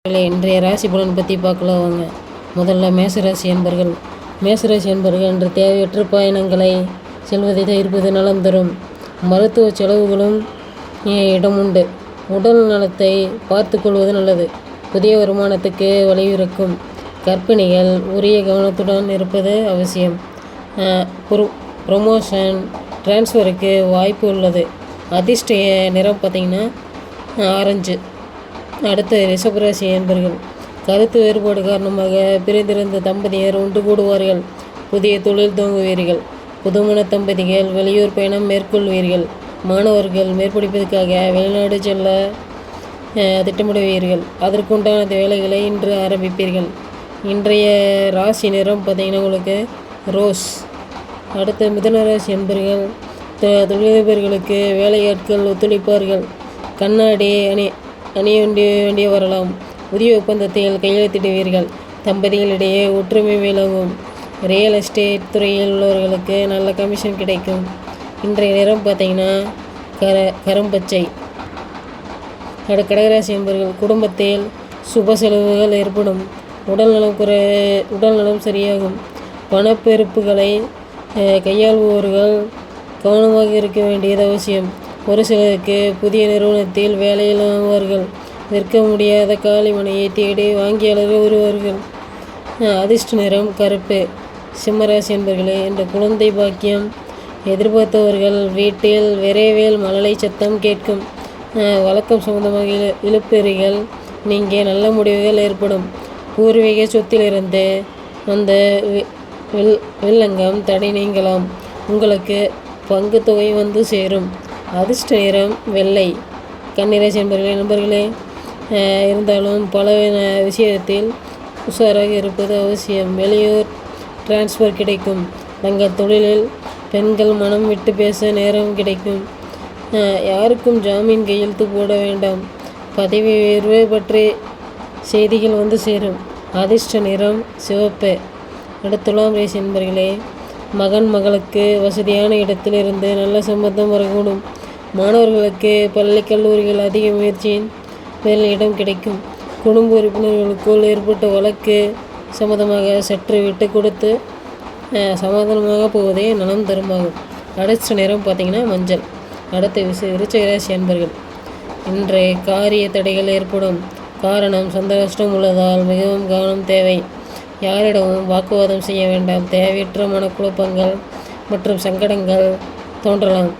இன்றைய ராசி பலன் பற்றி பார்க்கலாம் வாங்க. முதல்ல மேசராசி என்பர்கள். மேசராசி என்பர்கள் என்ற தேவையற்ற பயணங்களை செல்வதை தவிர்ப்பது நலம் தரும். மருத்துவ செலவுகளும் இடமுண்டு. உடல் நலத்தை பார்த்து கொள்வது நல்லது. புதிய வருமானத்துக்கு வழிவகுக்கும். கர்ப்பிணிகள் உரிய கவனத்துடன் இருப்பது அவசியம். ப்ரொமோஷன் டிரான்ஸ்ஃபருக்கு வாய்ப்பு உள்ளது. அதிர்ஷ்ட நிறம் பார்த்திங்கன்னா ஆரஞ்சு. அடுத்து ரிஷபராசி என்பர்கள். கருத்து வேறுபாடு காரணமாக பிரிந்திருந்த தம்பதியர் ஒன்று கூடுவார்கள். புதிய தொழில் துவங்குவீர்கள். புதுமண தம்பதிகள் வெளியூர் பயணம் மேற்கொள்வீர்கள். மாணவர்கள் மேற்படிப்பதற்காக வெளிநாடு செல்ல திட்டமிடுவீர்கள். அதற்குண்டான வேலைகளை இன்று ஆரம்பிப்பீர்கள். இன்றைய ராசி நிறம் பார்த்திங்கன்னா உங்களுக்கு ரோஸ். அடுத்த மிதுனராசி என்பர்கள். தொழிலதிபர்களுக்கு வேலையாட்கள் ஒத்துழைப்பார்கள். கண்ணாடி அணிய வேண்டிய வரலாம். புதிய ஒப்பந்தத்தில் கையெழுத்திடுவீர்கள். தம்பதிகளிடையே ஒற்றுமை மேலோங்கும். ரியல் எஸ்டேட் துறையில் உள்ளவர்களுக்கு நல்ல கமிஷன் கிடைக்கும். இன்றைய நிறம் பார்த்திங்கன்னா கரும்பச்சை. கடகராசி என்பவர்கள். குடும்பத்தில் சுப செலவுகள் ஏற்படும். உடல்நலம் சரியாகும். பணப்பெருப்புகளை கையாள்பவர்கள் கவனமாக இருக்க வேண்டியது அவசியம். ஒரு சிலருக்கு புதிய நிறுவனத்தில் வேலையில்லாதவர்கள் விற்க முடியாத காலி மனையை தேடி வாங்கியாளர்கள் வருவார்கள். அதிர்ஷ்ட நிறம் கருப்பு. சிம்மராசி என்பர்களே. என்ற குழந்தை பாக்கியம் எதிர்பார்த்தவர்கள் வீட்டில் விரைவில் மழலை சத்தம் கேட்கும். வழக்கம் சம்பந்தமாக இழுப்பறிகள் நீங்க நல்ல முடிவுகள் ஏற்படும். பூர்வீக சொத்திலிருந்து அந்த வில்லங்கம் தடை நீங்கலாம். உங்களுக்கு பங்கு தொகை வந்து சேரும். அதிர்ஷ்ட நிறம் வெள்ளை. கன்னிராசி நண்பர்களே இருந்தாலும் பல விஷயத்தில் உஷாராக இருப்பது அவசியம். வெளியூர் டிரான்ஸ்ஃபர் கிடைக்கும். தங்கள் தொழிலில் பெண்கள் மனம் விட்டு பேச நேரம் கிடைக்கும். யாருக்கும் ஜாமீன் கையெழுத்து போட வேண்டாம். பதவி உயர்வு பற்றி செய்திகள் வந்து சேரும். அதிர்ஷ்ட நிறம் சிவப்பு. துலாம் ராசி நண்பர்களே. மகளுக்கு வசதியான இடத்தில் இருந்து நல்ல சம்பந்தம் வரக்கூடும். மாணவர்களுக்கு பள்ளி கல்லூரிகள் அதிக முயற்சியின் மேல் இடம் கிடைக்கும். குடும்ப உறுப்பினர்களுக்குள் ஏற்பட்ட வழக்கு சம்மந்தமாக சற்று விட்டு கொடுத்து சமாதானமாக போவதே நலம் தருமாகும். அதிர்ஷ்ட நிறம் பார்த்திங்கன்னா மஞ்சள். அடுத்த விருச்சிக ராசி அன்பர்கள். இன்றைய காரிய தடைகள் ஏற்படும். காரணம் சந்திராஷ்டம் உள்ளதால் மிகவும் கவனம் தேவை. யாரிடமும் வாக்குவாதம் செய்ய வேண்டாம். தேவையற்ற மனக்குழப்பங்கள் மற்றும் சங்கடங்கள் தோன்றலாம்.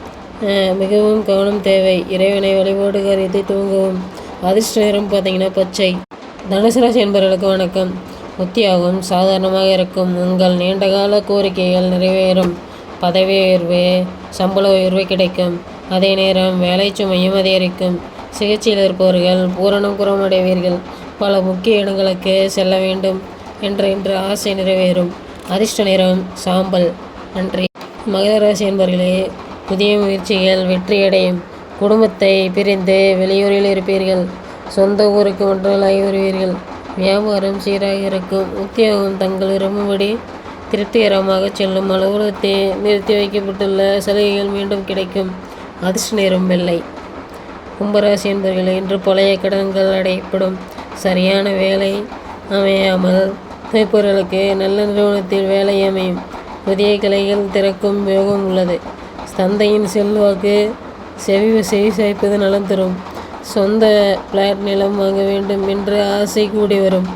மிகவும் கவனம் தேவை. இறைவனை வழிபாடு காரியத்தை துவங்கவும். அதிர்ஷ்ட நிறம் பார்த்திங்கன்னா பச்சை. தனுசு ராசி என்பவர்களுக்கு வணக்கம். உத்தியோகம் சாதாரணமாக இருக்கும். உங்கள் நீண்டகால கோரிக்கைகள் நிறைவேறும். பதவி உயர்வு சம்பள உயர்வு கிடைக்கும். அதே நேரம் வேலை சுமையும் அதிகரிக்கும். சிகிச்சையில் இருப்பவர்கள் பூரணம் குறமடைவீர்கள். பல முக்கிய இடங்களுக்கு செல்ல வேண்டும் இன்று ஆசை நிறைவேறும். அதிர்ஷ்ட நிறம் சாம்பல். நன்றி. மகர ராசி என்பவர்களே. புதிய முயற்சிகள் வெற்றியடையும். குடும்பத்தை பிரிந்து வெளியூரில் இருப்பீர்கள். சொந்த ஊருக்கு ஒன்றலாகி வருவீர்கள். வியாபாரம் சீராக இருக்கும். உத்தியோகம் தங்கள் விரும்பும்படி திருப்திகரமாக செல்லும். அலுவலகத்தில் நிறுத்தி வைக்கப்பட்டுள்ள சலுகைகள் மீண்டும் கிடைக்கும். அதிர்ஷ்ட நிறம் வெள்ளை. கும்பராசி என்பவர்களே. இன்று பழைய கடன்கள் அடையப்படும். சரியான வேலை அமையாமல் துவைப்பவர்களுக்கு நல்ல நிறுவனத்தில் வேலை அமையும். புதிய கிளைகள் திறக்கும் யோகம் உள்ளது. தந்தையின் செல்வாக்கு செவி சாய்ப்பது நலம் தரும். சொந்த பிளாட் நிலம் வாங்க வேண்டும் என்ற ஆசை கூடி வரும்.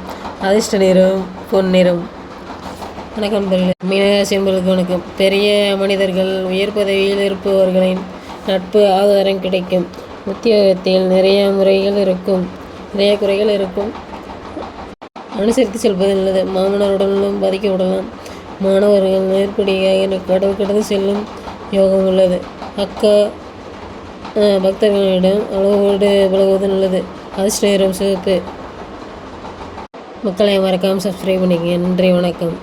அதிர்ஷ்ட நிறம் பொன்னிறம். வணக்கம் நண்பர்களே. மீனராசி என்பவர்களுக்கு வணக்கம். பெரிய மனிதர்கள் உயர் பதவியில் இருப்பவர்களின் நட்பு ஆதாரம் கிடைக்கும். உத்தியோகத்தில் நிறைய குறைகள் இருக்கும். அனுசரித்து செல்வது நல்லது. மாமனாருடனும் பாதிக்கப்படலாம். மாணவர்கள் மேற்படியாக கடந்து செல்லும் யோகம் உள்ளது. பக்தர்களிடம் அளவோடு பழகுவது நல்லது. அதிர்ஷ்ட நிறம் சிவப்பு. மக்களை மறக்காமல் சப்ஸ்கிரைப் பண்ணிக்கங்க. நன்றி, வணக்கம்.